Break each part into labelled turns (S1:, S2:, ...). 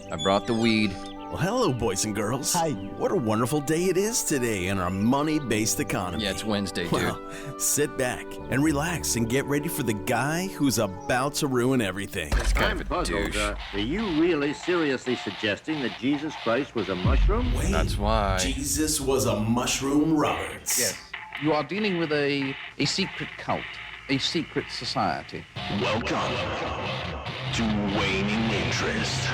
S1: I brought the weed.
S2: Well, hello, boys and girls.
S3: Hi.
S2: What a wonderful day it is today in our money-based economy.
S1: Yeah, it's Wednesday, dude.
S2: Well, sit back and relax and get ready for the guy who's about to ruin everything.
S1: It's kind
S4: I'm
S1: of a
S4: puzzled.
S1: douche.
S4: Are you really seriously suggesting that Jesus Christ was a mushroom?
S2: Wait,
S1: That's why.
S2: Jesus was a mushroom Roberts.
S5: Yes. You are dealing with a secret cult, a secret society.
S6: Welcome to Waning Interest.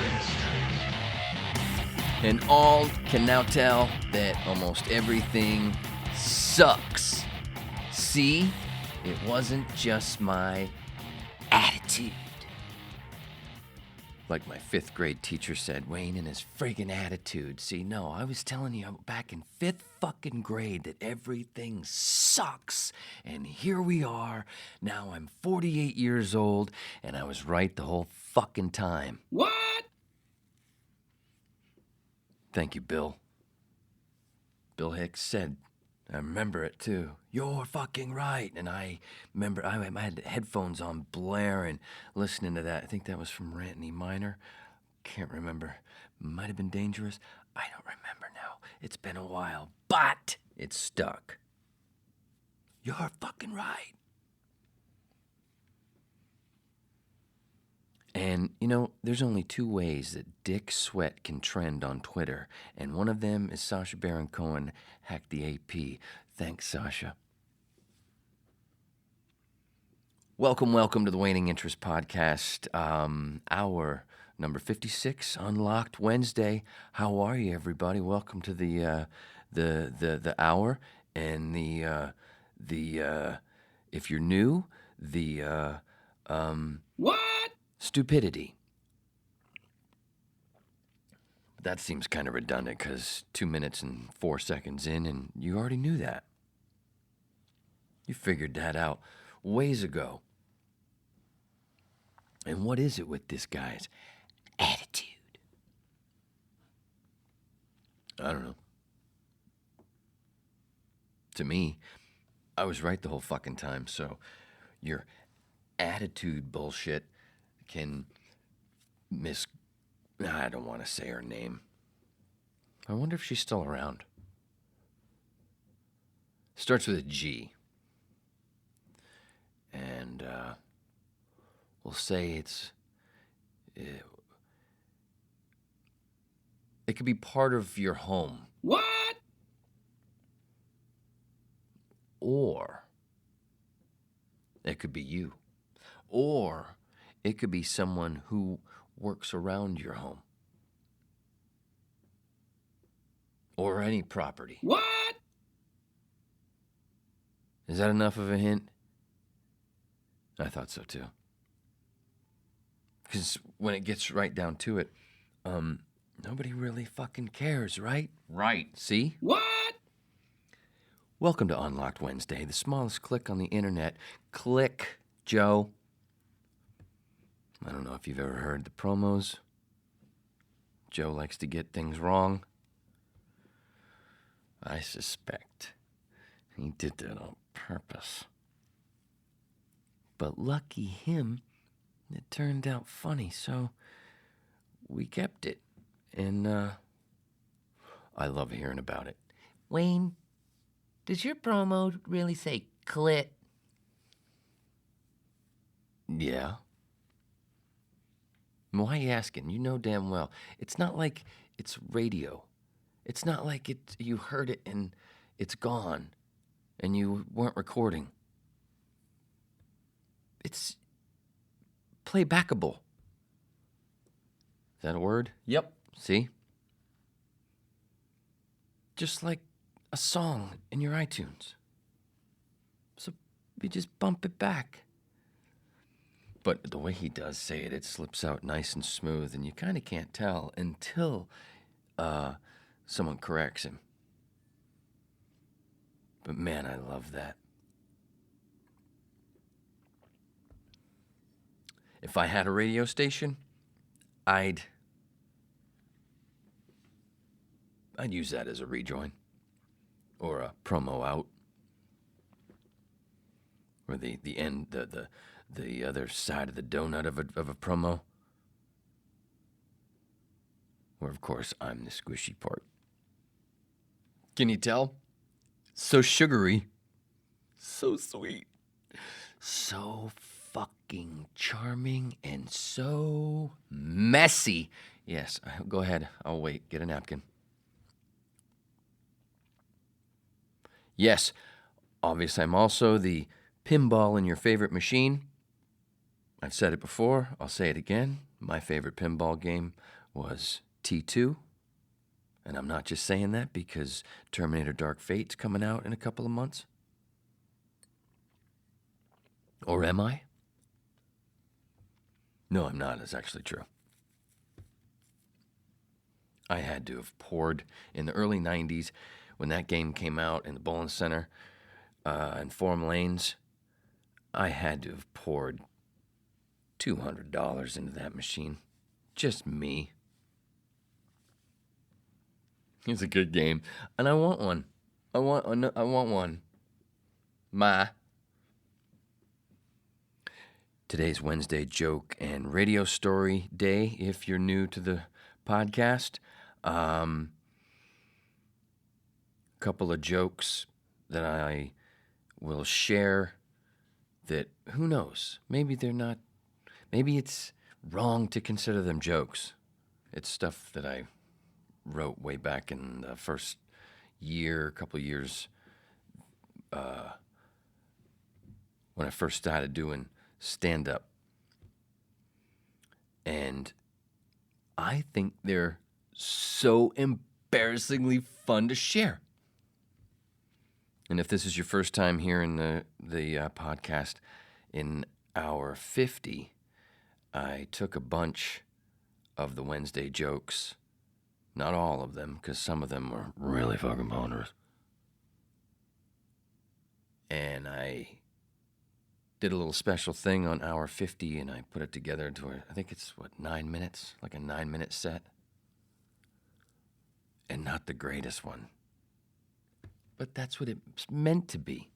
S1: And all can now tell that almost everything sucks. See, it wasn't just my attitude. Like my 5th grade teacher said, Wayne and his friggin' attitude. See, no, I was telling you back in 5th fucking grade that everything sucks. And here we are. Now I'm 48 years old, and I was right the whole fucking time.
S5: What?
S1: Thank you, Bill. Bill Hicks said, I remember it too. You're fucking right. And I remember I had headphones on blaring, listening to that. I think that was from Rant and Minor. Can't remember. Might have been Dangerous. I don't remember now. It's been a while, but it's stuck. You're fucking right. And, you know, there's only 2 ways that Dick Sweat can trend on Twitter, and one of them is Sacha Baron Cohen hacked the AP. Thanks, Sasha. Welcome to the Waning Interest Podcast, hour number 56, Unlocked Wednesday. How are you, everybody? Welcome to the hour, and the if you're new, the
S5: What?
S1: stupidity. That seems kind of redundant because 2 minutes and 4 seconds in, and you already knew that. You figured that out ways ago. And what is it with this guy's attitude? I don't know. To me, I was right the whole fucking time, so your attitude bullshit can I don't want to say her name. I wonder if she's still around. Starts with a G. And we'll say it could be part of your home.
S5: What?
S1: Or it could be you. Or it could be someone who works around your home. Or any property.
S5: What?
S1: Is that enough of a hint? I thought so too. Because when it gets right down to it, nobody really fucking cares, right? Right. See?
S5: What?
S1: Welcome to Unlocked Wednesday, the smallest click on the internet. Click, Joe. I don't know if you've ever heard the promos. Joe likes to get things wrong. I suspect he did that on purpose. But lucky him, it turned out funny, so we kept it. And I love hearing about it. Wayne, does your promo really say clit? Yeah. Why are you asking? You know damn well. It's not like it's radio. It's not like you heard it and it's gone and you weren't recording. It's playbackable. Is that a word? Yep. See? Just like a song in your iTunes. So you just bump it back. But the way he does say it, it slips out nice and smooth, and you kind of can't tell until someone corrects him. But man, I love that. If I had a radio station, I'd use that as a rejoin or a promo out, or the end, the other side of the donut of a promo. where, of course, I'm the squishy part. Can you tell? So sugary. So sweet. So fucking charming and so messy. Yes, go ahead. I'll wait. Get a napkin. Yes, obviously, I'm also the pinball in your favorite machine. I've said it before. I'll say it again. My favorite pinball game was T2. And I'm not just saying that because Terminator Dark Fate's coming out in a couple of months. Or am I? No, I'm not. It's actually true. I had to have poured in the early 90s when that game came out in the bowling center and Forum Lanes. I had to have poured $200 into that machine. Just me. It's a good game. And I want one. I want one. Today's Wednesday joke and radio story day, if you're new to the podcast. Couple of jokes that I will share that, who knows, maybe they're not, maybe it's wrong to consider them jokes. It's stuff that I wrote way back in the first year, couple of years, when I first started doing stand-up. And I think they're so embarrassingly fun to share. And if this is your first time here in the podcast, in hour 50, I took a bunch of the Wednesday jokes. Not all of them, because some of them were really fucking ponderous. And I did a little special thing on hour 50, and I put it together into, I think it's, 9 minutes? Like a 9-minute set. And not the greatest one. But that's what it's meant to be.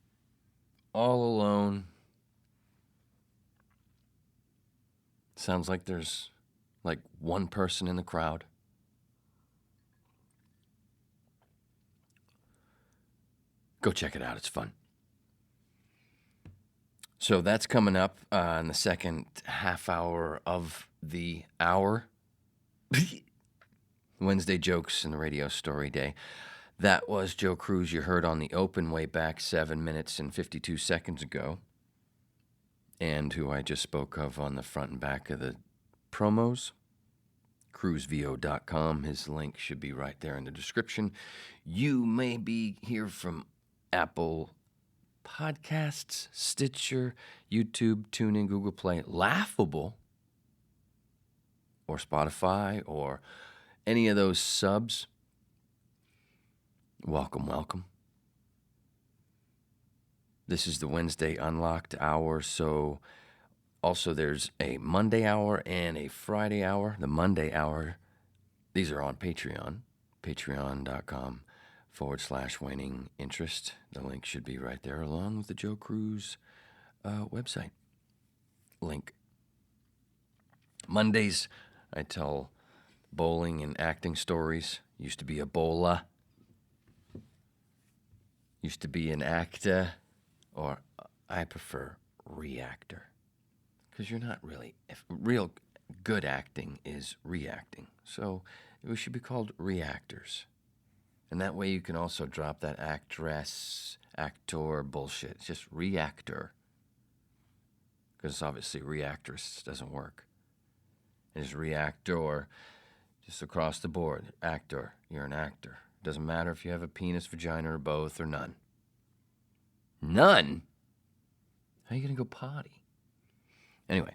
S1: All alone. Sounds like there's like one person in the crowd. Go check it out. It's fun. So that's coming up in the second half hour of the hour. Wednesday jokes and the radio story day. That was Joe Cruz you heard on the open way back 7 minutes and 52 seconds ago. And who I just spoke of on the front and back of the promos. CruzVO.com. His link should be right there in the description. You may be here from Apple Podcasts, Stitcher, YouTube, TuneIn, Google Play, Laughable, or Spotify, or any of those subs. Welcome, welcome. This is the Wednesday Unlocked Hour, so also there's a Monday Hour and a Friday Hour. The Monday Hour, these are on Patreon, patreon.com/waning interest. The link should be right there, along with the Joe Cruz website link. Mondays, I tell bowling and acting stories. Used to be a bowler. Used to be an actor, or I prefer reactor. Because you're not really, real good acting is reacting. So we should be called reactors. And that way you can also drop that actress, actor bullshit. It's just reactor. Because obviously reactress doesn't work. It's reactor, just across the board. Actor, you're an actor. Doesn't matter if you have a penis, vagina, or both, or none. None? How are you going to go potty? Anyway.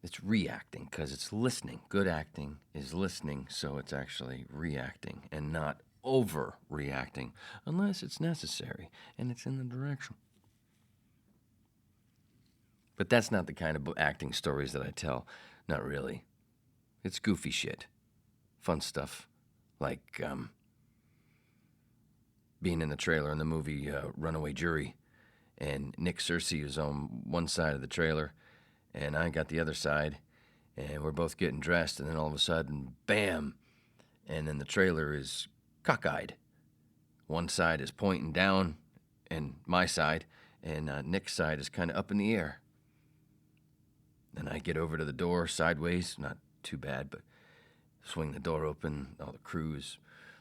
S1: It's reacting because it's listening. Good acting is listening, so it's actually reacting and not overreacting unless it's necessary and it's in the direction. But that's not the kind of acting stories that I tell. Not really. It's goofy shit. Fun stuff. Like being in the trailer in the movie Runaway Jury, and Nick Searcy is on one side of the trailer, and I got the other side, And we're both getting dressed, and then all of a sudden, bam! And then the trailer is cockeyed. One side is pointing down, and my side, and Nick's side is kind of up in the air. And I get over to the door sideways, not too bad, but swing the door open. All the crew's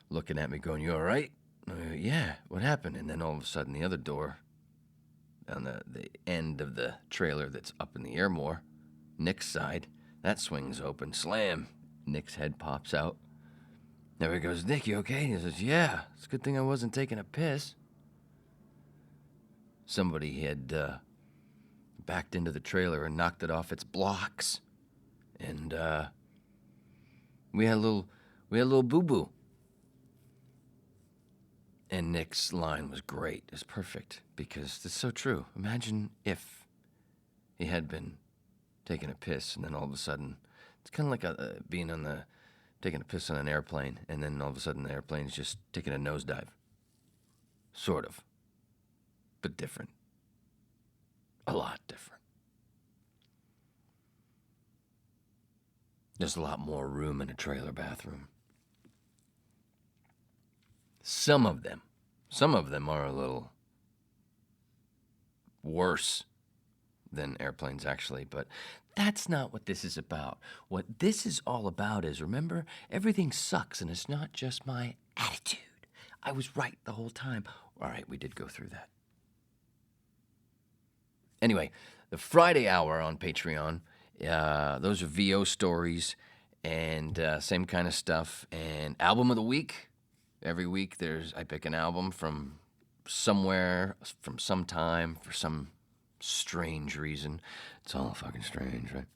S1: looking at me going, "You all right?" Yeah, what happened? And then all of a sudden the other door on the end of the trailer that's up in the air more, Nick's side, that swings open. Slam! Nick's head pops out. There he goes, "Nick, you okay?" He says, "Yeah, it's a good thing I wasn't taking a piss." Somebody had backed into the trailer and knocked it off its blocks. And we had a little boo-boo. And Nick's line was great. It's perfect because it's so true. Imagine if he had been taking a piss and then all of a sudden, it's kind of like being taking a piss on an airplane and then all of a sudden the airplane's just taking a nosedive. Sort of. But different. A lot different. There's a lot more room in a trailer bathroom. Some of them are a little worse than airplanes, actually, but that's not what this is about. What this is all about is, remember, everything sucks, and it's not just my attitude. I was right the whole time. All right, we did go through that. Anyway, the Friday hour on Patreon, those are VO stories and same kind of stuff. And album of the week. Every week I pick an album from somewhere, from some time, for some strange reason. It's all fucking strange, right?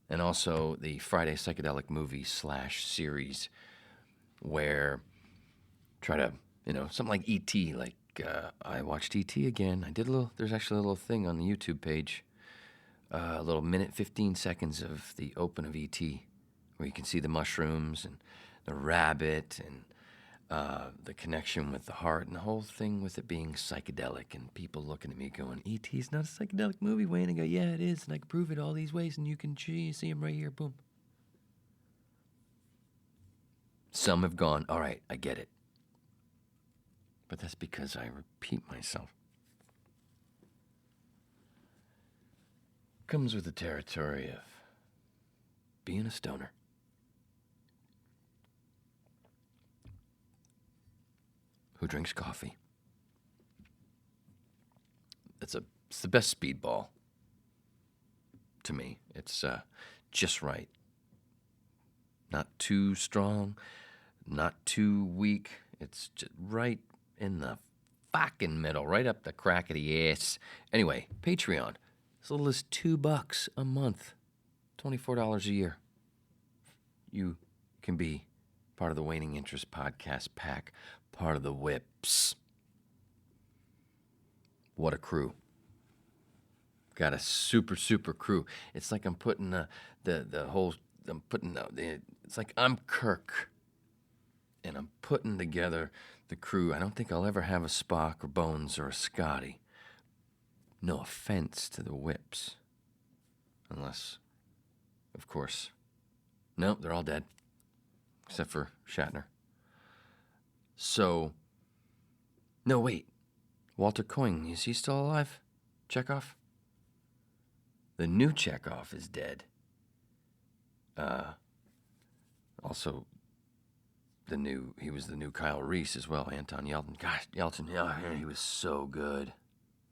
S1: And also the Friday Psychedelic Movie /series where try to, something like E.T., like I watched E.T. again. There's actually a little thing on the YouTube page, a little minute, 15 seconds of the open of E.T., where you can see the mushrooms and the rabbit and the connection with the heart and the whole thing with it being psychedelic and people looking at me going, E.T.'s not a psychedelic movie, Wayne. I go, yeah, it is, and I can prove it all these ways, and you can see him right here, boom. Some have gone, all right, I get it. But that's because I repeat myself. Comes with the territory of being a stoner. Who drinks coffee. It's the best speedball to me. It's just right. Not too strong, not too weak. It's just right in the fucking middle, right up the crack of the ass. Anyway, Patreon. As little as $2 a month, $24 a year. You can be part of the Waning Interest Podcast Pack, part of the Whips. What a crew. Got a super, super crew. It's like I'm putting it's like I'm Kirk, and I'm putting together the crew. I don't think I'll ever have a Spock or Bones or a Scotty. No offense to the Whips. Unless, of course, no, they're all dead. Except for Shatner. So, no, wait. Walter Coyne, is he still alive? Chekhov? The new Chekhov is dead. Also, he was the new Kyle Reese as well, Anton Yelchin. Gosh, Yelchin, yeah, he was so good.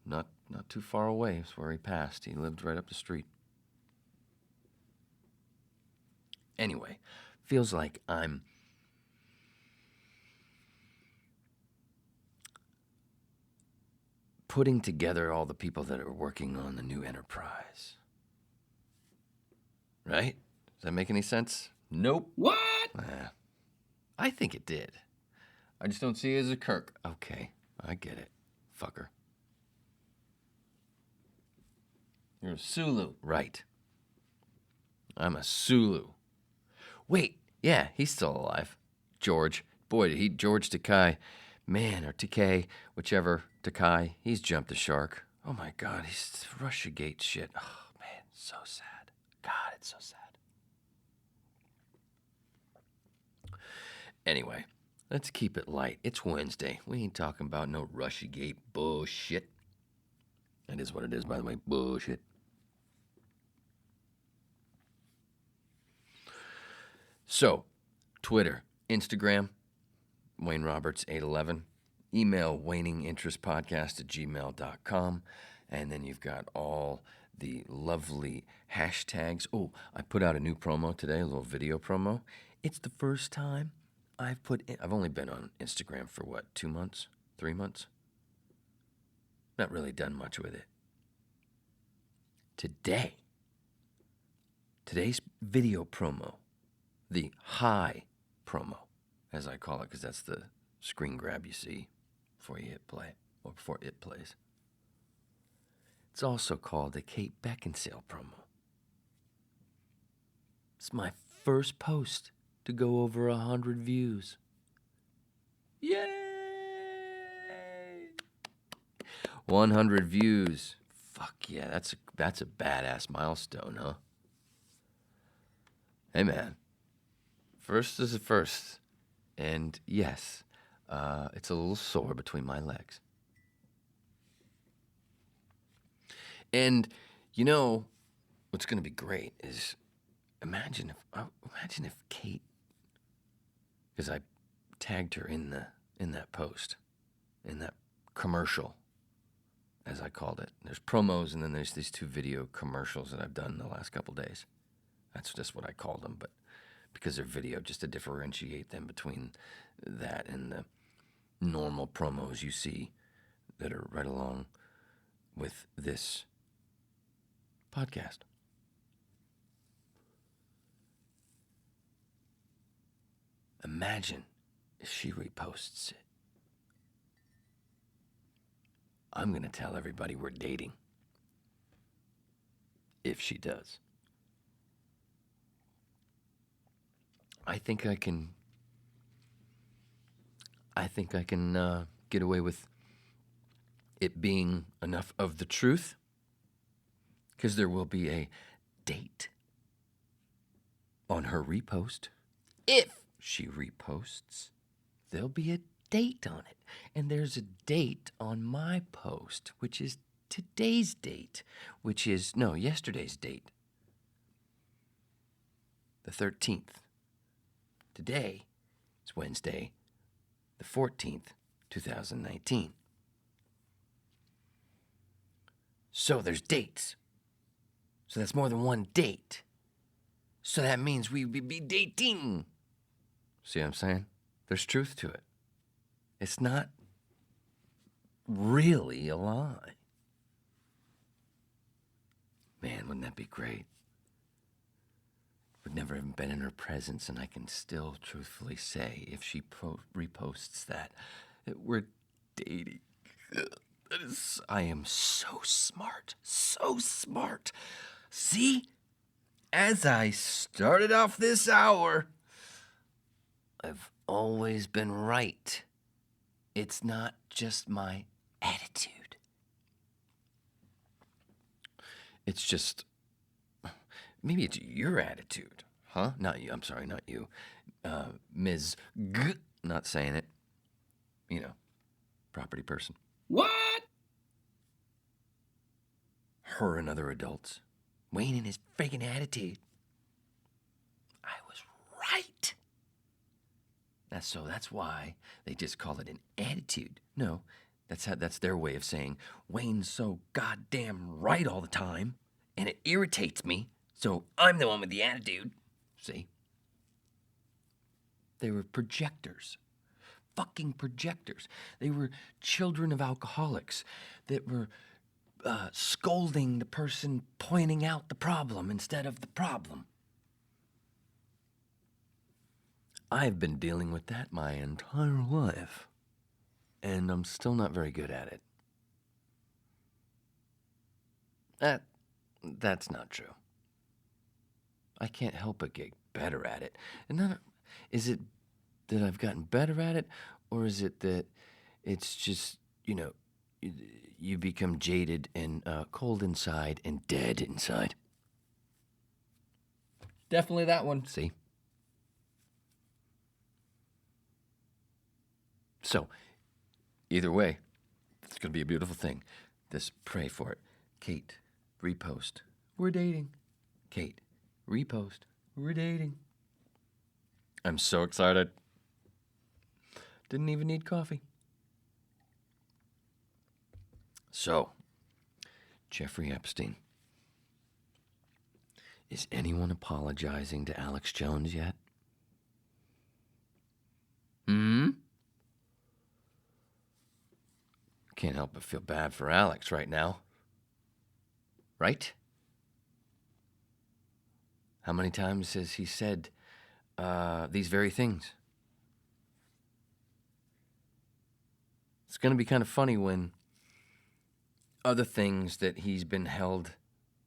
S1: Not too far away is where he passed. He lived right up the street. Anyway, feels like I'm putting together all the people that are working on the new Enterprise. Right? Does that make any sense? Nope.
S5: What?
S1: I think it did. I just don't see it as a Kirk. Okay, I get it. Fucker. You're a Sulu. Right. I'm a Sulu. Wait, yeah, he's still alive. George. Boy, George Takei. Man, or Takei, whichever, Takei, he's jumped the shark. Oh my God, he's Russiagate shit. Oh man, so sad. God. That's so sad. Anyway, let's keep it light. It's Wednesday. We ain't talking about no Russiagate bullshit. That is what it is, by the way. Bullshit. So, Twitter, Instagram, Wayne Roberts 811. Email waninginterestpodcast@gmail.com. And then you've got all the lovely hashtags. Oh, I put out a new promo today, a little video promo. It's the first time I've only been on Instagram for 2 months, 3 months? Not really done much with it. Today's video promo, the high promo, as I call it, because that's the screen grab you see before you hit play, or before it plays. It's also called the Kate Beckinsale promo. It's my first post to go over 100 views. Yay! 100 views. Fuck yeah, that's a badass milestone, huh? Hey man, first is a first. And yes, it's a little sore between my legs. And you know what's going to be great is imagine if Kate, because I tagged her in that post, in that commercial, as I called it. There's promos, and then there's these 2 video commercials that I've done in the last couple days. That's just what I called them, but because they're video, just to differentiate them between that and the normal promos you see that are right along with this podcast. Imagine if she reposts it. I'm going to tell everybody we're dating. If she does. I think I can get away with it being enough of the truth, because there will be a date on her repost. If she reposts, there'll be a date on it. And there's a date on my post, which is today's date, yesterday's date, the 13th. Today is Wednesday, the 14th, 2019. So there's dates. So that's more than one date. So that means we would be dating. See what I'm saying? There's truth to it. It's not really a lie. Man, wouldn't that be great? Would never have been in her presence, and I can still truthfully say, if she reposts that we're dating. I am so smart. So smart. See? As I started off this hour, I've always been right. It's not just my attitude. It's just, maybe it's your attitude, huh? Not you. I'm sorry, not you. Ms. G. Not saying it. Property person.
S3: What?
S1: Her and other adults. Wayne and his freaking attitude. I was right. That's why they just call it an attitude. No, that's their way of saying Wayne's so goddamn right all the time, and it irritates me, so I'm the one with the attitude. See? They were projectors. Fucking projectors. They were children of alcoholics that were scolding the person pointing out the problem instead of the problem. I've been dealing with that my entire life, and I'm still not very good at it. That's not true. I can't help but get better at it. And is it that I've gotten better at it, or is it that it's just, you become jaded and cold inside and dead inside?
S5: Definitely that one.
S1: See? So, either way, it's going to be a beautiful thing. Just pray for it. Kate, repost. We're dating. Kate, repost. We're dating. I'm so excited. Didn't even need coffee. So, Jeffrey Epstein. Is anyone apologizing to Alex Jones yet? Can't help but feel bad for Alex right now. Right? How many times has he said these very things? It's going to be kind of funny when other things that he's been held,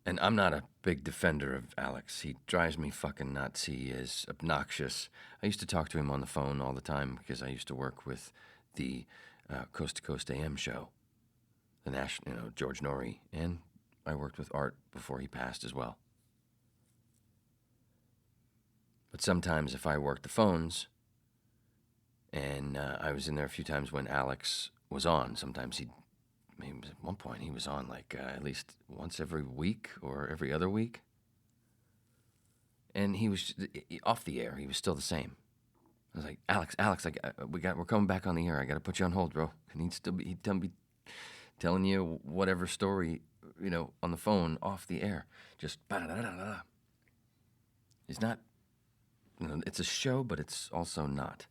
S1: and I'm not a big defender of Alex. He drives me fucking nuts. He is obnoxious. I used to talk to him on the phone all the time because I used to work with the Coast to Coast AM show, the national, George Norrie, and I worked with Art before he passed as well. But sometimes if I worked the phones, and I was in there a few times when Alex was on, sometimes at one point he was on like at least once every week or every other week. And he was off the air. He was still the same. I was like, Alex, we're coming back on the air. I got to put you on hold, bro. And he'd be telling you whatever story, on the phone off the air. Just ba-da-da-da-da. He's not, it's a show, but it's also not.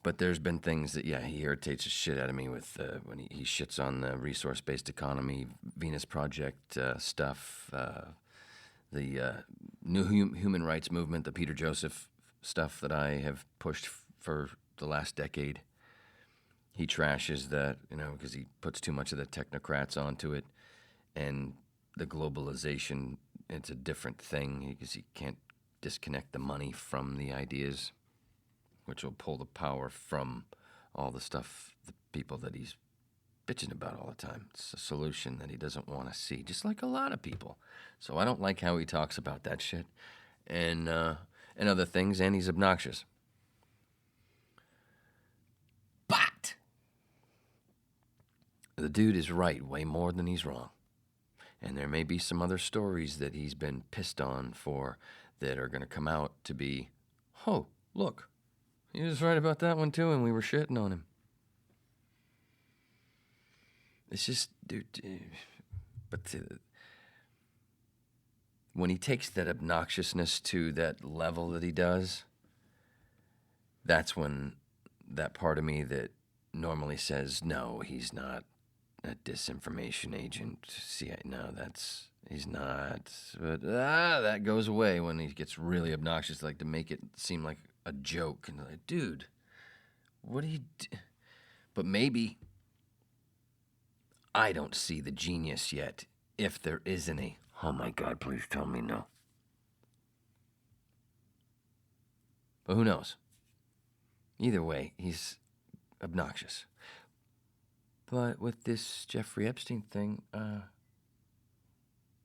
S1: But there's been things that, he irritates the shit out of me with when he shits on the resource-based economy, Venus Project stuff, the new human rights movement, the Peter Joseph stuff that I have pushed for the last decade. He trashes that, because he puts too much of the technocrats onto it. And the globalization, it's a different thing because he can't disconnect the money from the ideas, which will pull the power from all the stuff, the people that he's bitching about all the time. It's a solution that he doesn't want to see, just like a lot of people. So I don't like how he talks about that shit and other things, and he's obnoxious. But the dude is right way more than he's wrong. And there may be some other stories that he's been pissed on for that are going to come out to be, oh, look, he was right about that one too, and we were shitting on him. It's just, dude, but when he takes that obnoxiousness to that level that he does, that's when that part of me that normally says, no, he's not a disinformation agent. See, no, he's not. But that goes away when he gets really obnoxious, like to make it seem like a joke. And like, dude, what do you do? But maybe I don't see the genius yet, if there is any. Oh my God, please tell me no. But who knows? Either way, he's obnoxious. But with this Jeffrey Epstein thing,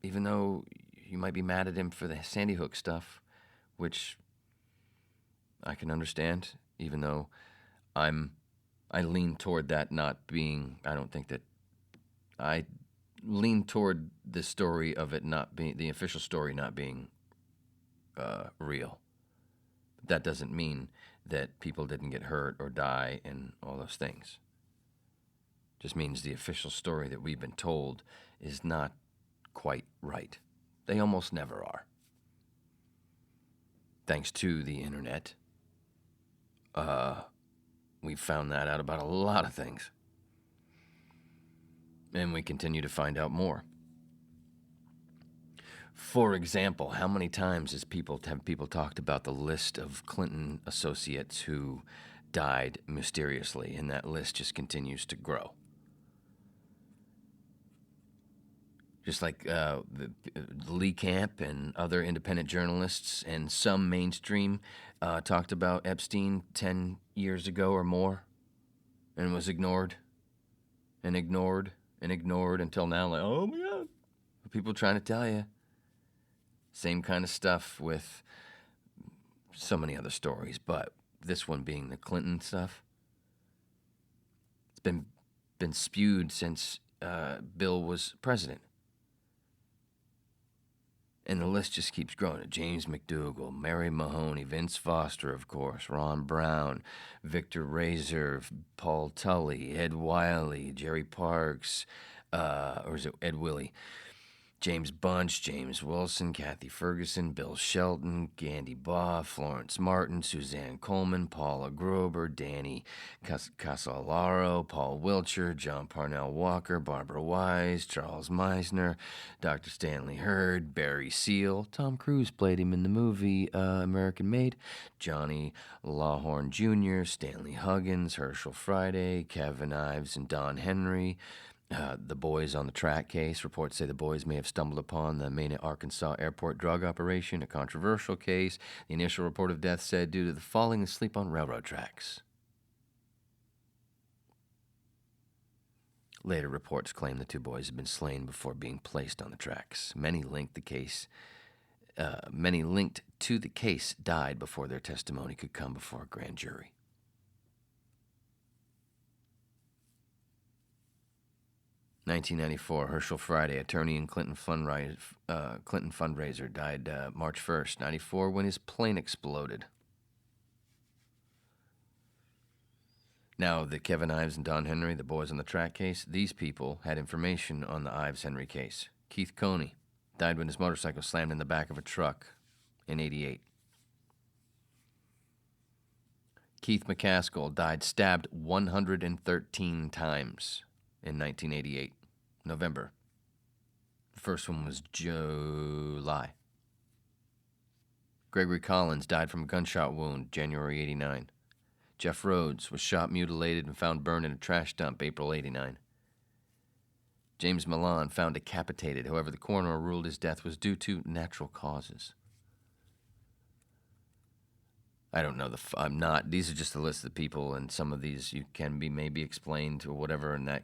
S1: even though you might be mad at him for the Sandy Hook stuff, which I can understand, even though I lean toward that not being, I lean toward the story of it not being, the official story not being real. But that doesn't mean that people didn't get hurt or die and all those things. Just means the official story that we've been told is not quite right. They almost never are. Thanks to the internet, we've found that out about a lot of things. And we continue to find out more. For example, how many times have people talked about the list of Clinton associates who died mysteriously, and that list just continues to grow? Just like Lee Camp and other independent journalists and some mainstream talked about Epstein 10 years ago or more and was ignored and ignored and ignored until now, like, oh my God. People trying to tell you Same kind of stuff with so many other stories, but this one being the Clinton stuff. It's been spewed since Bill was president. And the list just keeps growing. James McDougal, Mary Mahoney, Vince Foster, of course, Ron Brown, Victor Razor, Paul Tully, Ed Wiley, Jerry Parks, or is it Ed Willie? James Bunch, James Wilson, Kathy Ferguson, Bill Shelton, Gandhi Baugh, Florence Martin, Suzanne Coleman, Paula Grober, Danny Casolaro, Paul Wiltshire, John Parnell Walker, Barbara Wise, Charles Meisner, Dr. Stanley Hurd, Barry Seal, Tom Cruise played him in the movie American Made, Johnny Lawhorn Jr., Stanley Huggins, Herschel Friday, Kevin Ives, and Don Henry. The boys on the track case. Reports say the boys may have stumbled upon the Mena, Arkansas airport drug operation, a controversial case. The initial report of death said due to the falling asleep on railroad tracks. Later reports claim the two boys had been slain before being placed on the tracks. Many linked to the case died before their testimony could come before a grand jury. 1994, Herschel Friday, attorney and Clinton fundraiser, died March 1st, 94, when his plane exploded. Now, the Kevin Ives and Don Henry, the boys on the track case, these people had information on the Ives-Henry case. Keith Coney died when his motorcycle slammed in the back of a truck in 88. Keith McCaskill died stabbed 113 times in 1988, November. The first one was July. Gregory Collins died from a gunshot wound, January 89. Jeff Rhodes was shot, mutilated, and found burned in a trash dump, April 89. James Milan found decapitated. However, the coroner ruled his death was due to natural causes. I don't know. I'm not. These are just a list of the people, and some of these you can be maybe explained or whatever, and I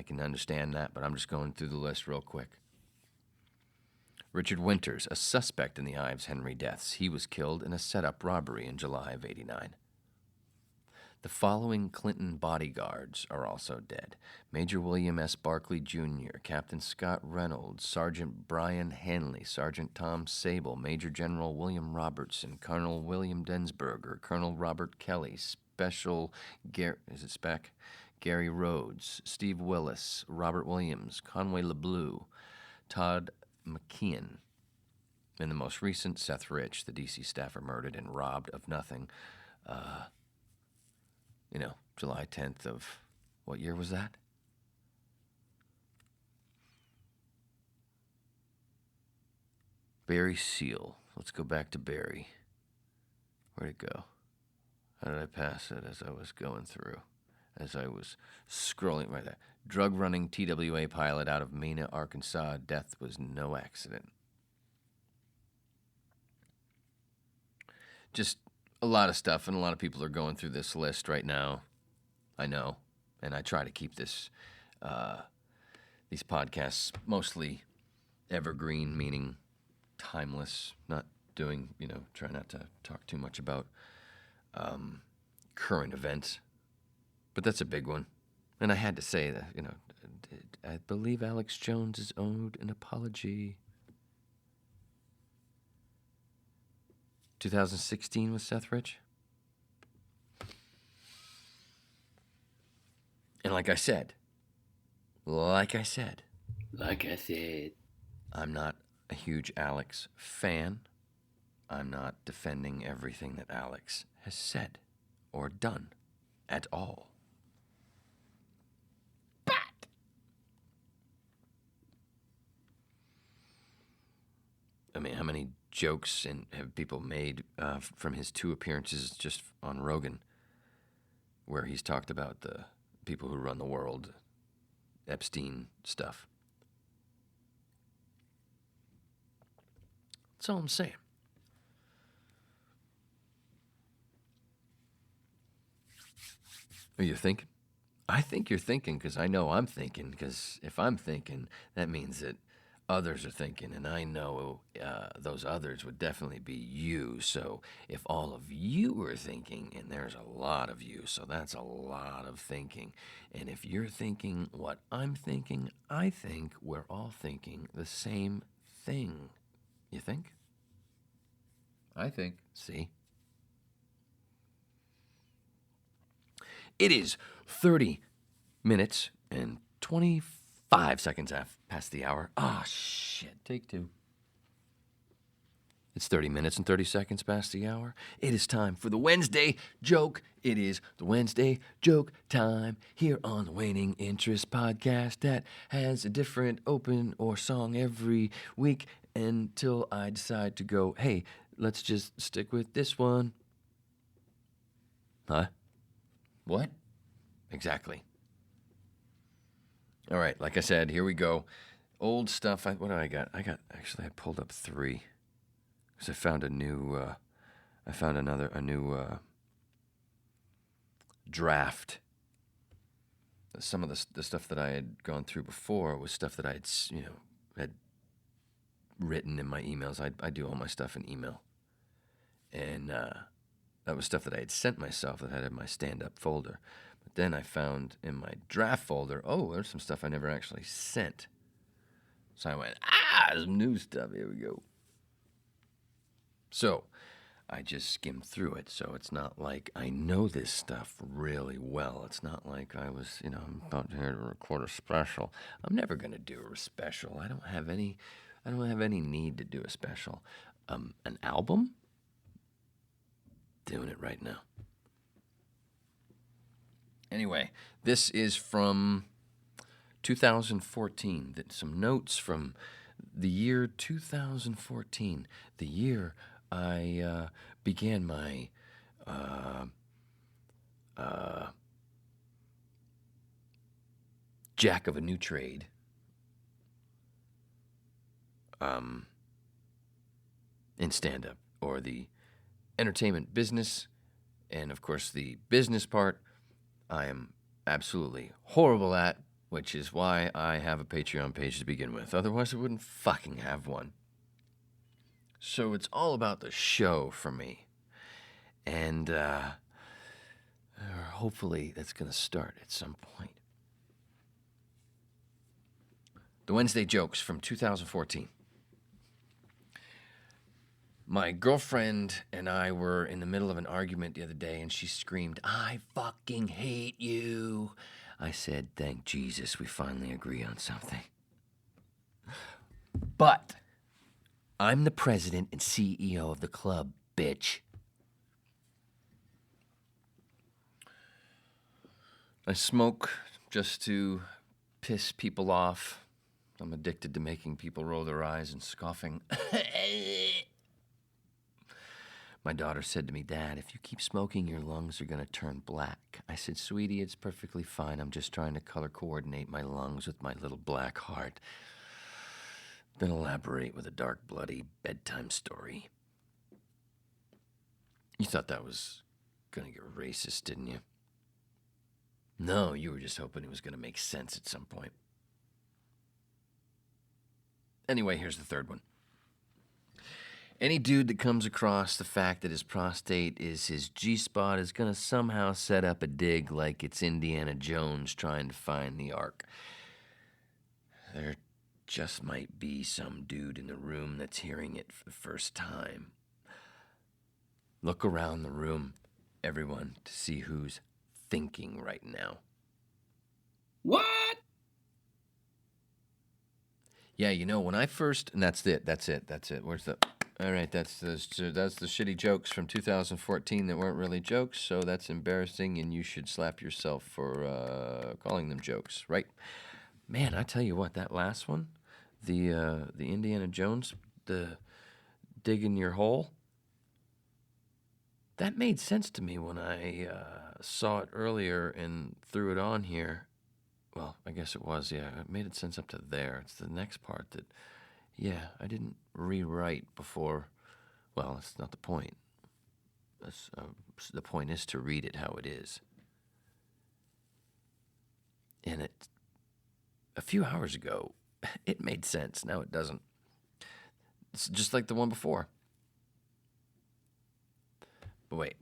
S1: can understand that, but I'm just going through the list real quick. Richard Winters, a suspect in the Ives-Henry deaths. He was killed in a set-up robbery in July of 89. The following Clinton bodyguards are also dead: Major William S. Barclay Jr., Captain Scott Reynolds, Sergeant Brian Hanley, Sergeant Tom Sable, Major General William Robertson, Colonel William Densberger, Colonel Robert Kelly, Special Gary Rhodes, Steve Willis, Robert Williams, Conway LeBleu, Todd McKeon. In the most recent, Seth Rich, the D.C. staffer murdered and robbed of nothing. July 10th of, what year was that? Barry Seal. Let's go back to Barry. Where'd it go? How did I pass it as I was going through? As I was scrolling right there. Drug-running TWA pilot out of Mena, Arkansas. Death was no accident. Just a lot of stuff, and a lot of people are going through this list right now. I know, and I try to keep these podcasts mostly evergreen, meaning timeless, not doing, try not to talk too much about current events. But that's a big one. And I had to say that, I believe Alex Jones is owed an apology. 2016 with Seth Rich. And like I said, I'm not a huge Alex fan. I'm not defending everything that Alex has said or done at all. But I mean, how many jokes have people made from his 2 appearances just on Rogan, where he's talked about the people who run the world, Epstein stuff. That's all I'm saying. Are you thinking? I think you're thinking, because I know I'm thinking, because if I'm thinking, that means that others are thinking, and I know those others would definitely be you. So if all of you are thinking, and there's a lot of you, so that's a lot of thinking. And if you're thinking what I'm thinking, I think we're all thinking the same thing. You think? I think. See? It is 30 minutes and 25 seconds past the hour. Ah, shit. Take two. It's 30 minutes and 30 seconds past the hour. It is time for the Wednesday joke. It is the Wednesday joke time here on the Waning Interest podcast that has a different open or song every week until I decide to go, hey, let's just stick with this one. Huh? What? Exactly. All right, like I said, here we go. Old stuff. What do I got? I pulled up 3. Because I found a new, draft. Some of the stuff that I had gone through before was stuff that I had written in my emails. I do all my stuff in email. And that was stuff that I had sent myself that I had in my stand-up folder. But then I found in my draft folder, there's some stuff I never actually sent. So I went, some new stuff. Here we go. So I just skimmed through it. So it's not like I know this stuff really well. It's not like I was, I'm about here to record a special. I'm never going to do a special. I don't have any need to do a special. An album? Doing it right now. Anyway, this is from 2014. Some notes from the year 2014, the year I began my jack of a new trade. In stand-up, or the entertainment business, and of course the business part I am absolutely horrible at, which is why I have a Patreon page to begin with. Otherwise I wouldn't fucking have one. So it's all about the show for me. And hopefully that's going to start at some point. The Wednesday jokes from 2014. My girlfriend and I were in the middle of an argument the other day, and she screamed, "I fucking hate you." I said, "Thank Jesus we finally agree on something." But I'm the president and CEO of the club, bitch. I smoke just to piss people off. I'm addicted to making people roll their eyes and scoffing. My daughter said to me, "Dad, if you keep smoking, your lungs are going to turn black." I said, "Sweetie, it's perfectly fine. I'm just trying to color coordinate my lungs with my little black heart." Then elaborate with a dark, bloody bedtime story. You thought that was going to get racist, didn't you? No, you were just hoping it was going to make sense at some point. Anyway, here's the third one. Any dude that comes across the fact that his prostate is his G-spot is going to somehow set up a dig like it's Indiana Jones trying to find the Ark. There just might be some dude in the room that's hearing it for the first time. Look around the room, everyone, to see who's thinking right now.
S3: What?
S1: Yeah, when I first... And that's it. Where's the... All right, that's the shitty jokes from 2014 that weren't really jokes, so that's embarrassing, and you should slap yourself for calling them jokes, right? Man, I tell you what, that last one, the Indiana Jones, the digging your hole, that made sense to me when I saw it earlier and threw it on here. Well, I guess it was, yeah. It made sense up to there. It's the next part that... Yeah, I didn't rewrite before. Well, that's not the point. The point is to read it how it is. And a few hours ago, it made sense. Now it doesn't. It's just like the one before. But wait,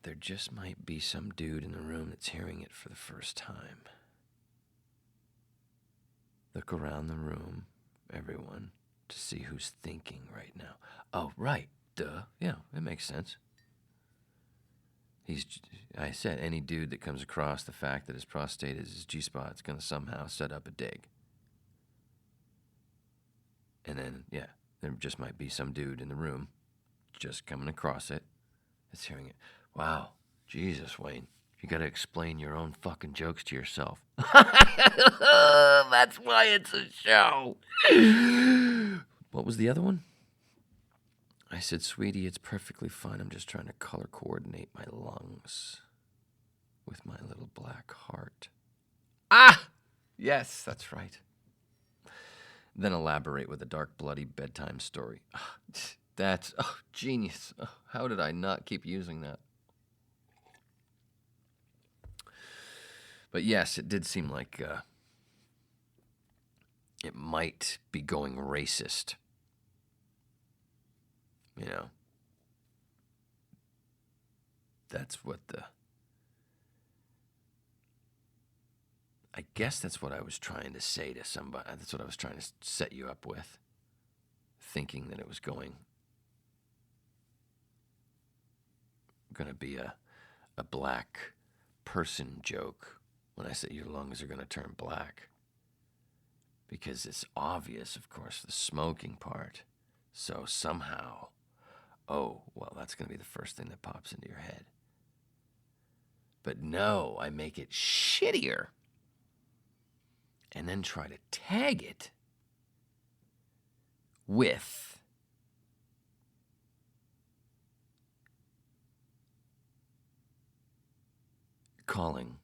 S1: there just might be some dude in the room that's hearing it for the first time. Look around the room, everyone, to see who's thinking right now. Oh, right, duh. Yeah, it makes sense. I said any dude that comes across the fact that his prostate is his G-spot is going to somehow set up a dig. And then, yeah, there just might be some dude in the room just coming across it that's hearing it. Wow, Jesus, Wayne, you got to explain your own fucking jokes to yourself. That's why it's a show. What was the other one? I said, sweetie, it's perfectly fine. I'm just trying to color coordinate my lungs with my little black heart. Ah! Yes, that's right. Then elaborate with a dark, bloody bedtime story. That's genius. How did I not keep using that? But yes, it did seem like it might be going racist. You know, that's what I guess that's what I was trying to say to somebody. That's what I was trying to set you up with, thinking that it was going to be a black person joke when I say your lungs are going to turn black. Because it's obvious, of course, the smoking part. So somehow, oh, well, that's going to be the first thing that pops into your head. But no, I make it shittier. And then try to tag it with calling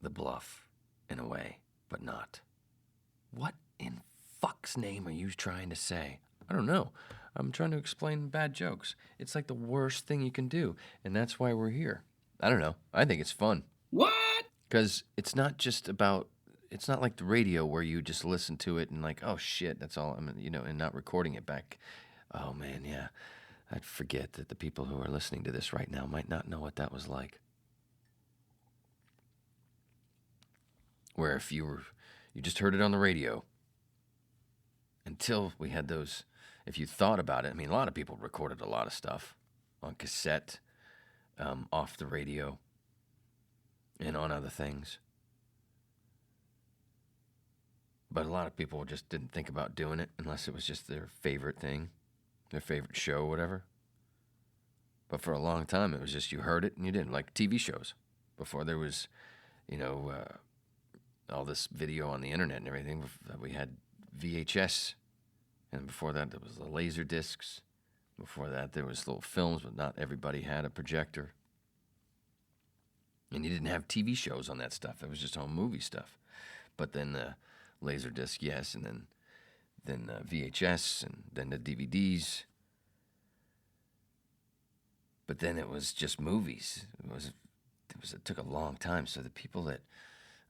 S1: the bluff in a way, but not. What in fuck's name are you trying to say? I don't know. I'm trying to explain bad jokes. It's like the worst thing you can do, and that's why we're here. I don't know. I think it's fun.
S3: What?
S1: Because it's not just about, it's not like the radio where you just listen to it and like, oh shit, that's all, and not recording it back. Oh man, yeah. I'd forget that the people who are listening to this right now might not know what that was like. Where if you just heard it on the radio, until we had those, if you thought about it, I mean, a lot of people recorded a lot of stuff on cassette, off the radio, and on other things. But a lot of people just didn't think about doing it unless it was just their favorite thing, their favorite show, whatever. But for a long time, it was just you heard it and you didn't. Like TV shows. Before there was, all this video on the internet and everything, we had VHS. And before that, there was the laser discs. Before that, there was little films, but not everybody had a projector. And you didn't have TV shows on that stuff. It was just home movie stuff. But then the laser disc, yes, and then VHS, and then the DVDs. But then it was just movies. It took a long time. So the people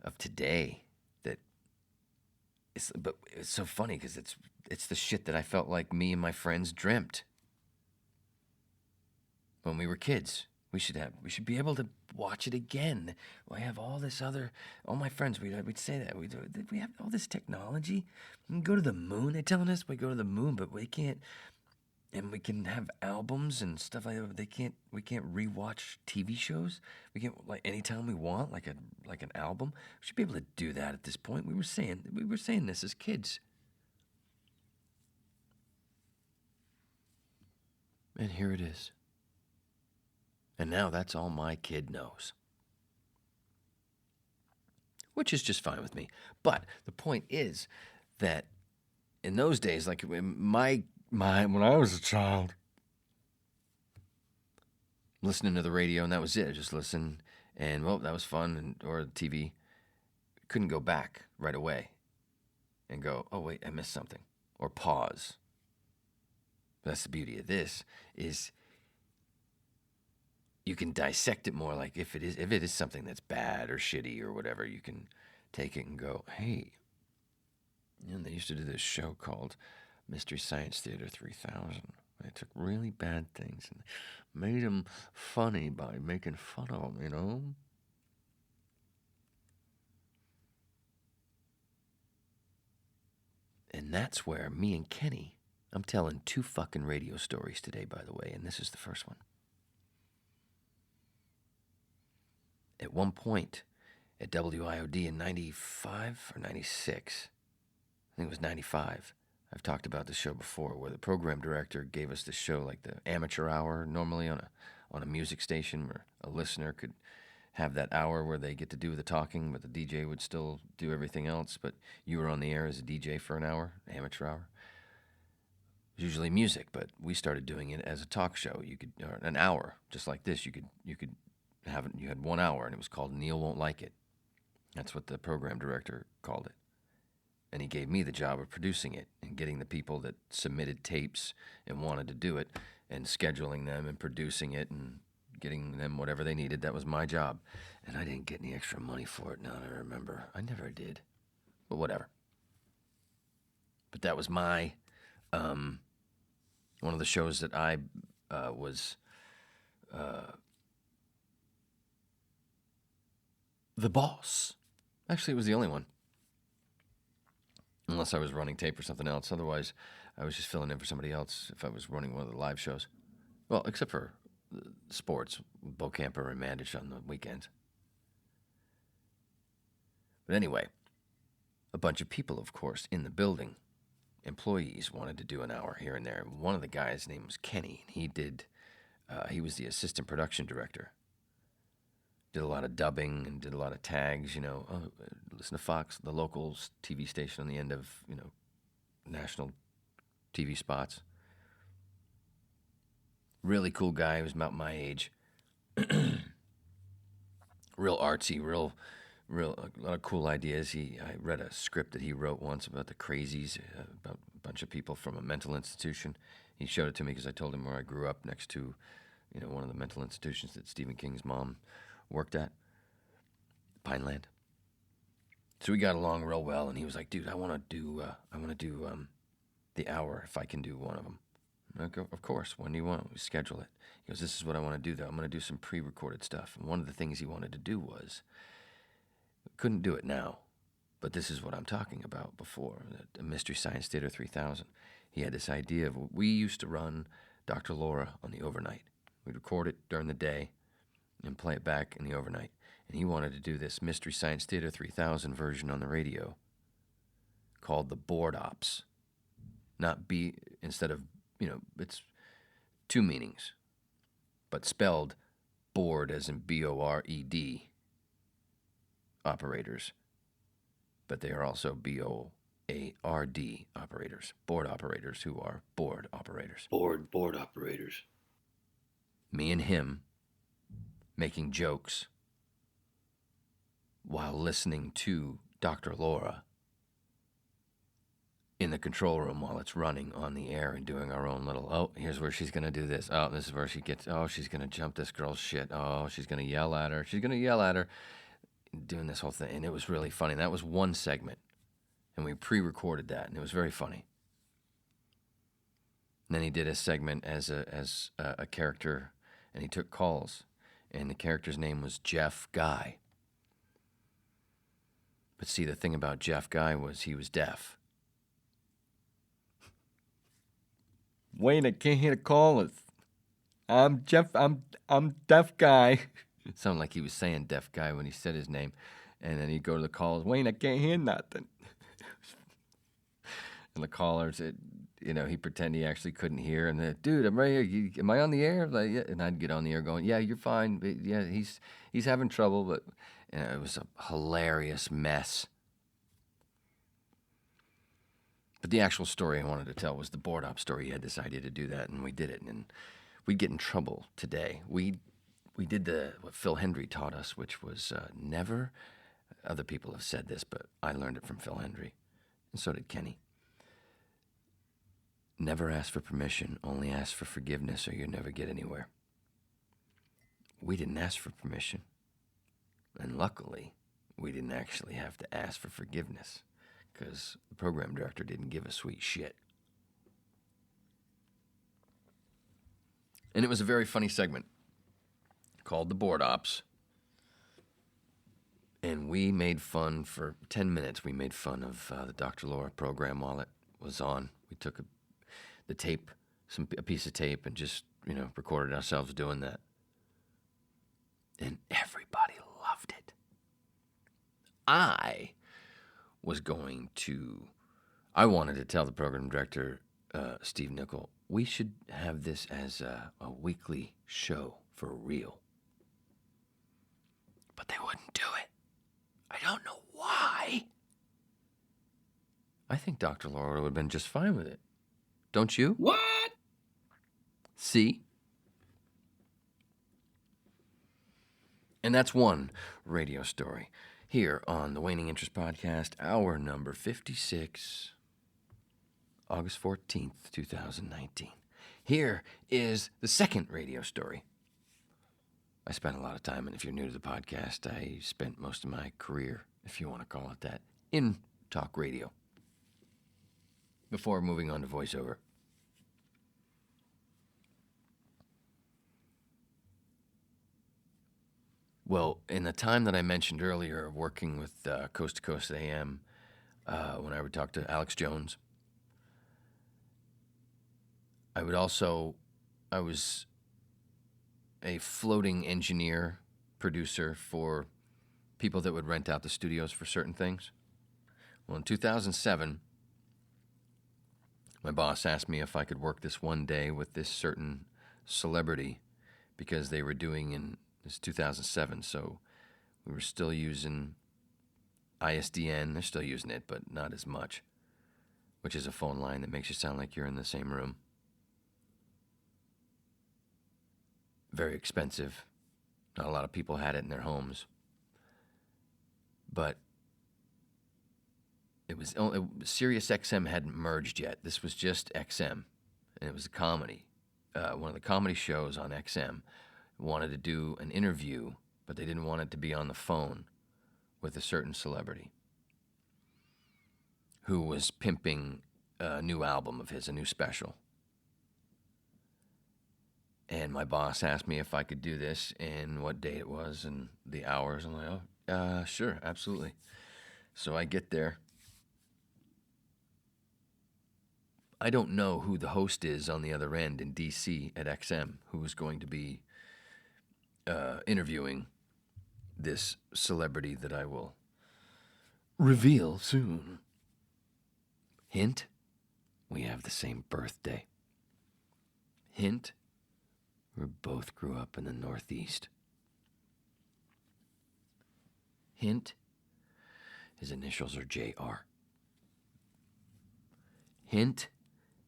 S1: of today but it's so funny because it's the shit that I felt like me and my friends dreamt when we were kids. We should be able to watch it again. I have all my friends, we'd say that. We have all this technology. We can go to the moon. They're telling us we go to the moon, but we can't, and we can have albums and stuff like that. We can't rewatch TV shows. We can't, like, anytime we want, like an album. We should be able to do that at this point. We were saying this as kids. And here it is. And now that's all my kid knows. Which is just fine with me. But the point is that in those days, like when I was a child, listening to the radio, and that was it. I just listened, and well, that was fun, or TV. Couldn't go back right away and go, oh wait, I missed something, or pause. That's the beauty of this, is you can dissect it more. Like if it is something that's bad or shitty or whatever, you can take it and go, hey, And they used to do this show called Mystery Science Theater 3000. They took really bad things and made them funny by making fun of them, you know? And that's where me and Kenny, I'm telling 2 fucking radio stories today, by the way, and this is the first one. At one point at WIOD in 95 or 96, I think it was 95, I've talked about this show before, where the program director gave us this show, like the amateur hour, normally on a music station where a listener could have that hour where they get to do the talking, but the DJ would still do everything else, but you were on the air as a DJ for an hour, amateur hour. It was usually music, but we started doing it as a talk show. You could, or an hour, just like this. You could have it. You had 1 hour, and it was called Neil Won't Like It. That's what the program director called it. And he gave me the job of producing it and getting the people that submitted tapes and wanted to do it and scheduling them and producing it and getting them whatever they needed. That was my job. And I didn't get any extra money for it, now that I remember. I never did. But whatever. But that was my, one of the shows that I was the boss. Actually, it was the only one. Unless I was running tape or something else. Otherwise, I was just filling in for somebody else if I was running one of the live shows. Well, except for sports, Bo Camper and Mandich on the weekends. But anyway, a bunch of people, of course, in the building, employees, wanted to do an hour here and there. One of the guys' name was Kenny. He was the assistant production director. Did a lot of dubbing and did a lot of tags, you know. Oh, listen to Fox, the local TV station on the end of, you know, national TV spots. Really cool guy. He was about my age. Real artsy, real, a lot of cool ideas. I read a script that he wrote once about the crazies, about a bunch of people from a mental institution. He showed it to me because I told him where I grew up, next to, you know, one of the mental institutions that Stephen King's mom worked at, Pineland. So we got along real well, and he was like, "Dude, I want to do the hour if I can do one of them." I go, "Of course. When do you want? We schedule it." He goes, "This is what I want to do, though. I'm going to do some pre-recorded stuff." And one of the things he wanted to do was, couldn't do it now, but this is what I'm talking about before, the Mystery Science Theater 3000. He had this idea of, we used to run Dr. Laura on the overnight. We'd record it during the day and play it back in the overnight. And he wanted to do this Mystery Science Theater 3000 version on the radio called the Board Ops. Not B, instead of, you know, it's 2 meanings, but spelled board as in B-O-R-E-D operators. But they are also B-O-A-R-D operators, board operators who are board operators.
S6: Board operators.
S1: Me and him making jokes while listening to Dr. Laura in the control room while it's running on the air and doing our own little, oh, here's where she's going to do this. Oh, this is where she gets, oh, she's going to jump this girl's shit. Oh, she's going to yell at her. She's going to yell at her. Doing this whole thing. And it was really funny. And that was one segment. And we pre-recorded that, and it was very funny. And then he did a segment as a character, and he took calls. And the character's name was Jeff Guy. But see, the thing about Jeff Guy was he was deaf. Wayne, I can't hear the callers. I'm Jeff, I'm deaf guy. It sounded like he was saying deaf guy when he said his name. And then he'd go to the callers, Wayne, I can't hear nothing. And the callers, he'd pretend he actually couldn't hear. And then, dude, I'm right here. Am I on the air? Like, yeah. And I'd get on the air going, yeah, you're fine. But yeah, he's having trouble. But it was a hilarious mess. But the actual story I wanted to tell was the board op story. He had this idea to do that, and we did it. And we'd get in trouble today. We did what Phil Hendry taught us, which was never, other people have said this, but I learned it from Phil Hendry, and so did Kenny. Never ask for permission, only ask for forgiveness, or you'll never get anywhere. We didn't ask for permission, and luckily, we didn't actually have to ask for forgiveness, because the program director didn't give a sweet shit. And it was a very funny segment called The Board Ops. And we made fun for 10 minutes. We made fun of the Dr. Laura program while it was on. We took the tape, a piece of tape, and just, recorded ourselves doing that. And everybody loved it. I wanted to tell the program director, Steve Nickel, we should have this as a weekly show for real. But they wouldn't do it. I don't know why. I think Dr. Laura would have been just fine with it. Don't you?
S3: What?
S1: See? And that's one radio story here on the Waning Interest Podcast, hour number 56, August 14th, 2019. Here is the second radio story. I spent a lot of time, and if you're new to the podcast, I spent most of my career, if you want to call it that, in talk radio before moving on to voiceover. Well, in the time that I mentioned earlier, working with Coast to Coast AM, when I would talk to Alex Jones, I was a floating engineer, producer for people that would rent out the studios for certain things. Well, in 2007, my boss asked me if I could work this one day with this certain celebrity because they were doing this 2007, so we were still using ISDN. They're still using it, but not as much, which is a phone line that makes you sound like you're in the same room. Very expensive. Not a lot of people had it in their homes. But Sirius XM hadn't merged yet. This was just XM, and it was a comedy. One of the comedy shows on XM wanted to do an interview, but they didn't want it to be on the phone with a certain celebrity who was pimping a new album of his, a new special. And my boss asked me if I could do this and what day it was and the hours. I'm like, sure, absolutely. So I get there. I don't know who the host is on the other end in D.C. at XM who is going to be interviewing this celebrity that I will reveal soon. Hint, we have the same birthday. Hint, we both grew up in the Northeast. Hint, his initials are J.R. Hint,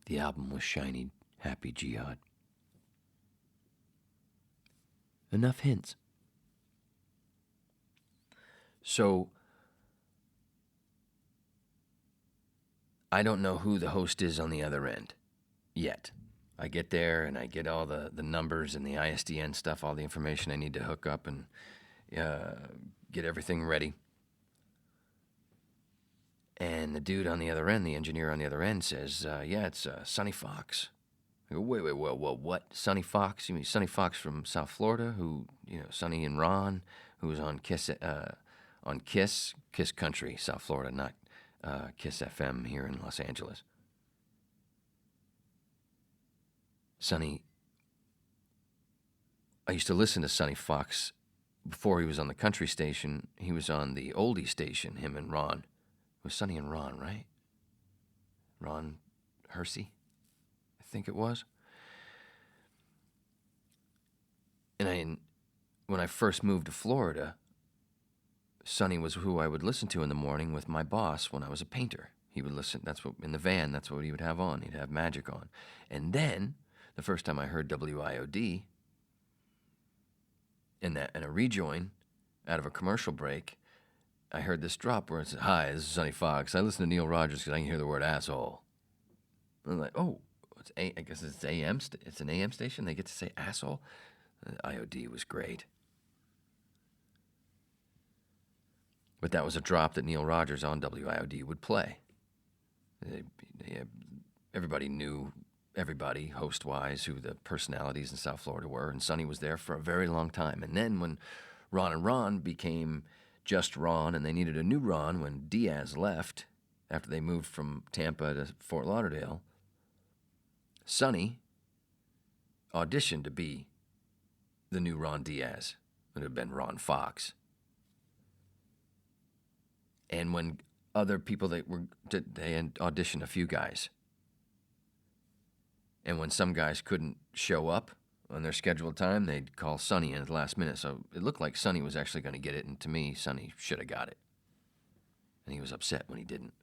S1: the album was Shiny Happy Jihad. Enough hints. So, I don't know who the host is on the other end yet. I get there and I get all the numbers and the ISDN stuff, all the information I need to hook up and get everything ready. And the dude on the other end, the engineer on the other end says, yeah, it's Sonny Foxx. I go, wait, what? Sonny Foxx? You mean Sonny Foxx from South Florida, who, Sonny and Ron, who was on Kiss Country, South Florida, not Kiss FM here in Los Angeles. Sonny, I used to listen to Sonny Foxx before he was on the country station. He was on the oldie station, him and Ron. It was Sonny and Ron, right? Ron Hersey, I think it was. And when I first moved to Florida, Sonny was who I would listen to in the morning with my boss when I was a painter. He would listen, in the van, that's what he would have on. He'd have Magic on. And then, the first time I heard WIOD, in a rejoin out of a commercial break, I heard this drop where it said, "Hi, this is Sonny Foxx. I listen to Neil Rogers because I can hear the word asshole." And I'm like, oh, I guess it's AM. It's an AM station. They get to say asshole. IOD was great. But that was a drop that Neil Rogers on WIOD would play. Everybody knew everybody, host-wise, who the personalities in South Florida were, and Sonny was there for a very long time. And then when Ron and Ron became just Ron, and they needed a new Ron when Diaz left after they moved from Tampa to Fort Lauderdale, Sonny auditioned to be the new Ron Diaz. It would have been Ron Foxx. And when other people they auditioned a few guys. And when some guys couldn't show up on their scheduled time, they'd call Sonny in at the last minute. So it looked like Sonny was actually going to get it, and to me, Sonny should have got it. And he was upset when he didn't.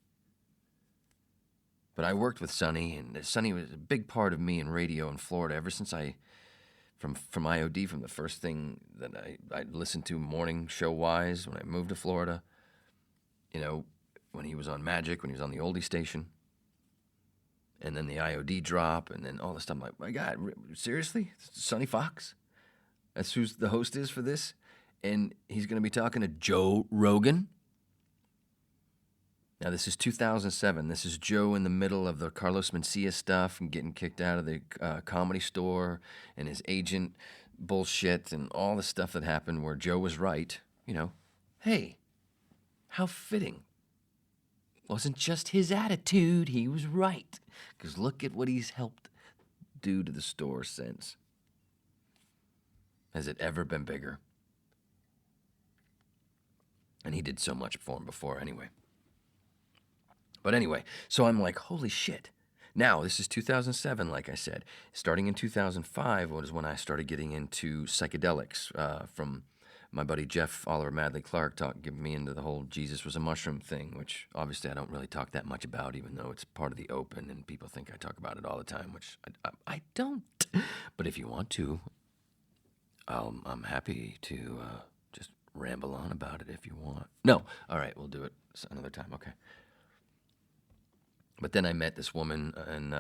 S1: But I worked with Sonny, and Sonny was a big part of me in radio in Florida ever since from IOD, from the first thing that I listened to morning show-wise when I moved to Florida. You know, when he was on Magic, when he was on the oldie station, and then the IOD drop, and then all this stuff. I'm like, my God, seriously? Sonny Foxx? That's who the host is for this? And he's going to be talking to Joe Rogan? Now, this is 2007. This is Joe in the middle of the Carlos Mencia stuff and getting kicked out of the Comedy Store and his agent bullshit and all the stuff that happened where Joe was right. You know, hey, how fitting. Wasn't just his attitude, he was right. Because look at what he's helped do to the store since. Has it ever been bigger? And he did so much for him before anyway. But anyway, so I'm like, holy shit. Now, this is 2007, like I said. Starting in 2005 was when I started getting into psychedelics from my buddy Jeff Oliver Madley Clark giving me into the whole Jesus was a mushroom thing, which obviously I don't really talk that much about, even though it's part of the open and people think I talk about it all the time, which I don't. But if you want to, I'm happy to just ramble on about it if you want. No, all right, we'll do it another time, okay. But then I met this woman and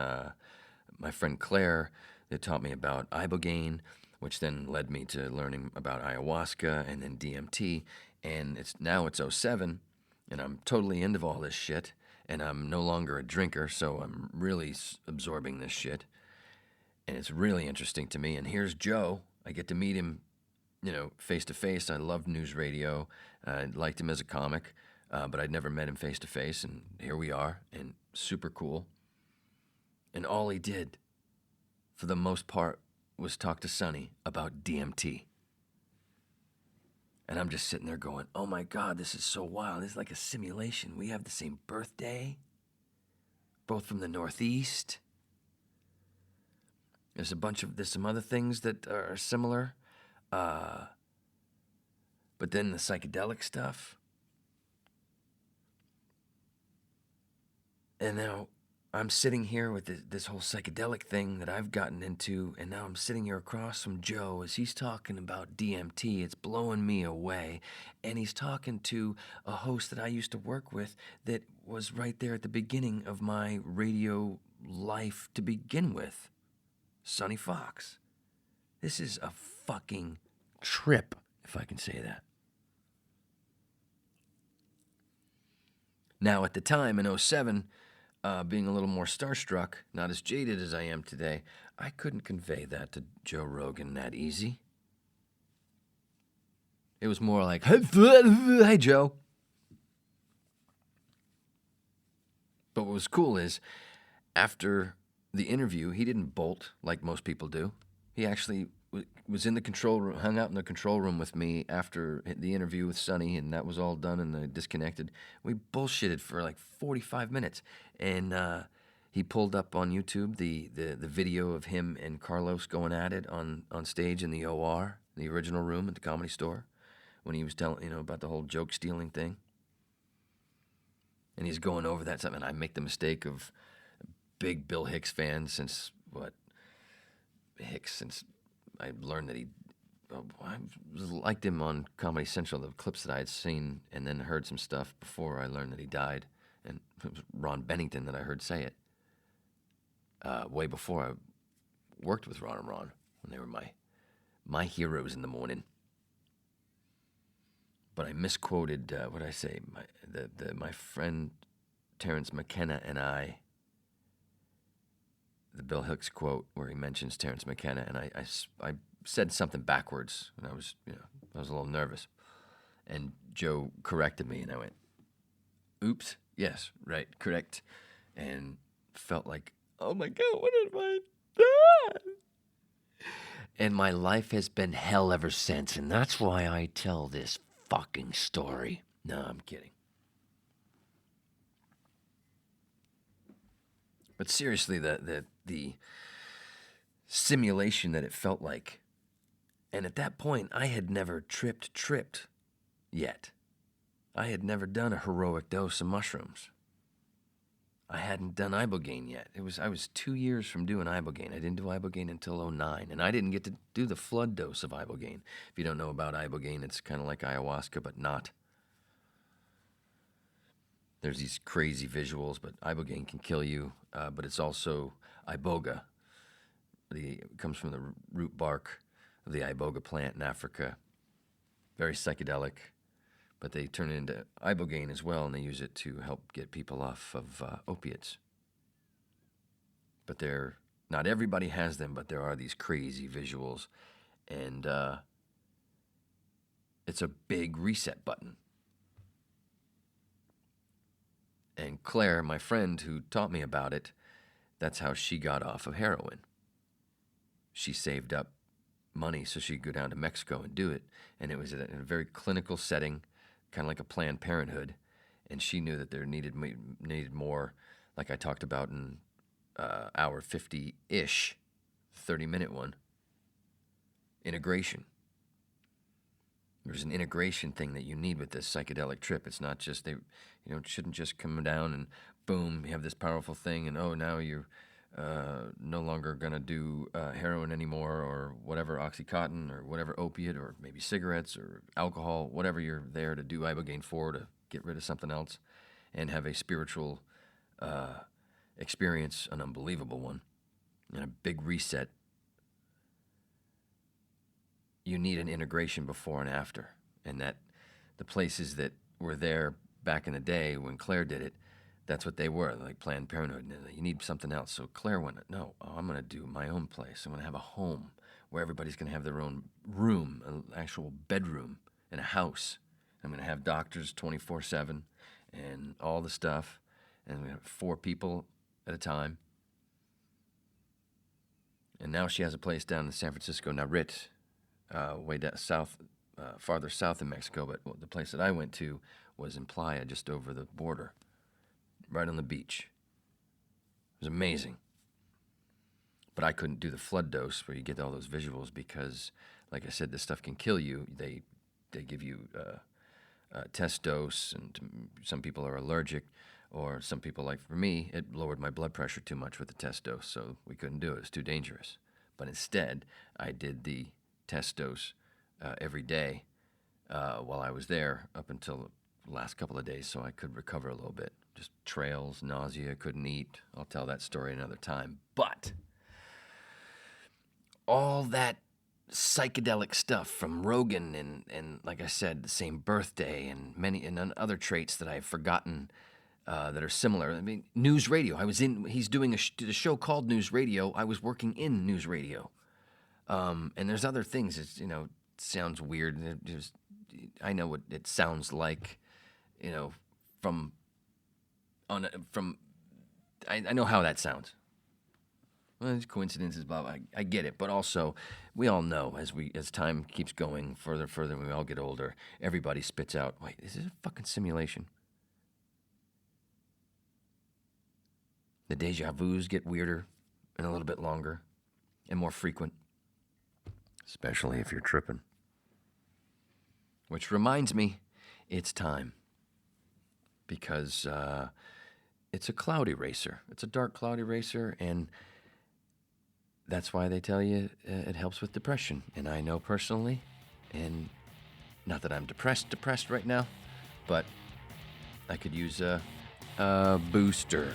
S1: my friend Claire that taught me about Ibogaine, which then led me to learning about ayahuasca and then DMT. And it's 07, and I'm totally into all this shit, and I'm no longer a drinker, so I'm really absorbing this shit. And it's really interesting to me. And here's Joe. I get to meet him, you know, face to face. I loved news radio. I liked him as a comic, but I'd never met him face to face. And here we are, and super cool. And all he did, for the most part, was talk to Sonny about DMT. And I'm just sitting there going, oh my God, this is so wild. It's like a simulation. We have the same birthday, both from the Northeast. There's some other things that are similar. But then the psychedelic stuff. And now I'm sitting here with this whole psychedelic thing that I've gotten into, and now I'm sitting here across from Joe as he's talking about DMT. It's blowing me away. And he's talking to a host that I used to work with that was right there at the beginning of my radio life to begin with, Sonny Foxx. This is a fucking trip, if I can say that. Now, at the time in 07, being a little more starstruck, not as jaded as I am today, I couldn't convey that to Joe Rogan that easy. It was more like, hey, Joe. But what was cool is, after the interview, he didn't bolt like most people do. He actually was in the control room, hung out in the control room with me after the interview with Sonny, and that was all done, and I disconnected. We bullshitted for like 45 minutes, and he pulled up on YouTube the video of him and Carlos going at it on stage in the OR, the original room at the Comedy Store, when he was telling, about the whole joke stealing thing. And he's going over that stuff, and I make the mistake of big Bill Hicks fan since I learned that I liked him on Comedy Central, the clips that I had seen, and then heard some stuff before I learned that he died. And it was Ron Bennington that I heard say it way before I worked with Ron and Ron, when they were my heroes in the morning. but I misquoted, what did I say? My friend Terrence McKenna and I, the Bill Hicks quote where he mentions Terrence McKenna, and I said something backwards, and I was a little nervous. And Joe corrected me, and I went, oops, yes, right, correct. And felt like, oh my God, what have I done? And my life has been hell ever since, and that's why I tell this fucking story. No, I'm kidding. But seriously, the simulation that it felt like, and at that point, I had never tripped yet. I had never done a heroic dose of mushrooms. I hadn't done Ibogaine yet. I was 2 years from doing Ibogaine. I didn't do Ibogaine until 2009, and I didn't get to do the flood dose of Ibogaine. If you don't know about Ibogaine, it's kind of like ayahuasca, but not. There's these crazy visuals, but Ibogaine can kill you, but it's also Iboga. It comes from the root bark of the Iboga plant in Africa. Very psychedelic, but they turn it into Ibogaine as well, and they use it to help get people off of opiates. But not everybody has them, but there are these crazy visuals, and it's a big reset button. And Claire, my friend who taught me about it, that's how she got off of heroin. She saved up money so she could go down to Mexico and do it. And it was in a very clinical setting, kind of like a Planned Parenthood. And she knew that there needed more, like I talked about in hour 50-ish, 30-minute one, integration. There's an integration thing that you need with this psychedelic trip. It's not just, it shouldn't just come down and boom, you have this powerful thing and now you're no longer going to do heroin anymore or whatever, Oxycontin or whatever opiate or maybe cigarettes or alcohol, whatever you're there to do Ibogaine for to get rid of something else and have a spiritual experience, an unbelievable one, and a big reset. You need an integration before and after. And that the places that were there back in the day when Claire did it, that's what they were, like Planned Parenthood. And you need something else. So Claire went, I'm going to do my own place. I'm going to have a home where everybody's going to have their own room, an actual bedroom in a house. I'm going to have doctors 24/7 and all the stuff. And we have 4 people at a time. And now she has a place down in San Francisco, Narit, way down south, farther south in Mexico, but the place that I went to was in Playa, just over the border, right on the beach. It was amazing. But I couldn't do the flood dose where you get all those visuals because, like I said, this stuff can kill you. They give you a test dose, and some people are allergic, or some people, like for me, it lowered my blood pressure too much with the test dose, so we couldn't do it. It was too dangerous. But instead, I did the test dose every day while I was there up until the last couple of days so I could recover a little bit. Just trails, nausea, couldn't eat. I'll tell that story another time. But all that psychedelic stuff from Rogan and like I said, the same birthday and many and other traits that I've forgotten that are similar. I mean, news radio. He's doing a show called News Radio. I was working in news radio. And there's other things. It sounds weird. I know what it sounds like. I know how that sounds. Well, there's coincidences, blah, blah. I get it, but also we all know as time keeps going further, and we all get older, everybody spits out. Wait, is this a fucking simulation? The deja vus get weirder and a little bit longer and more frequent. Especially if you're tripping. Which reminds me, it's time. Because it's a cloud eraser. It's a dark cloud eraser, and that's why they tell you it helps with depression. And I know personally, and not that I'm depressed right now, but I could use a booster.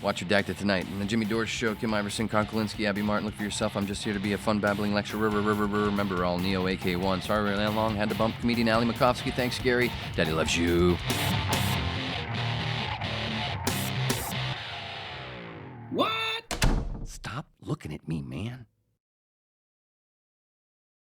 S1: Watch Redacted tonight. And the Jimmy Dore Show, Kim Iverson, Con Kolinsky, Abby Martin. Look for yourself. I'm just here to be a fun babbling lecturer. Remember, all Neo AK1. Sorry we ran long. Had to bump comedian Ali Makovsky. Thanks, Gary. Daddy loves you.
S3: What?
S1: Stop looking at me, man.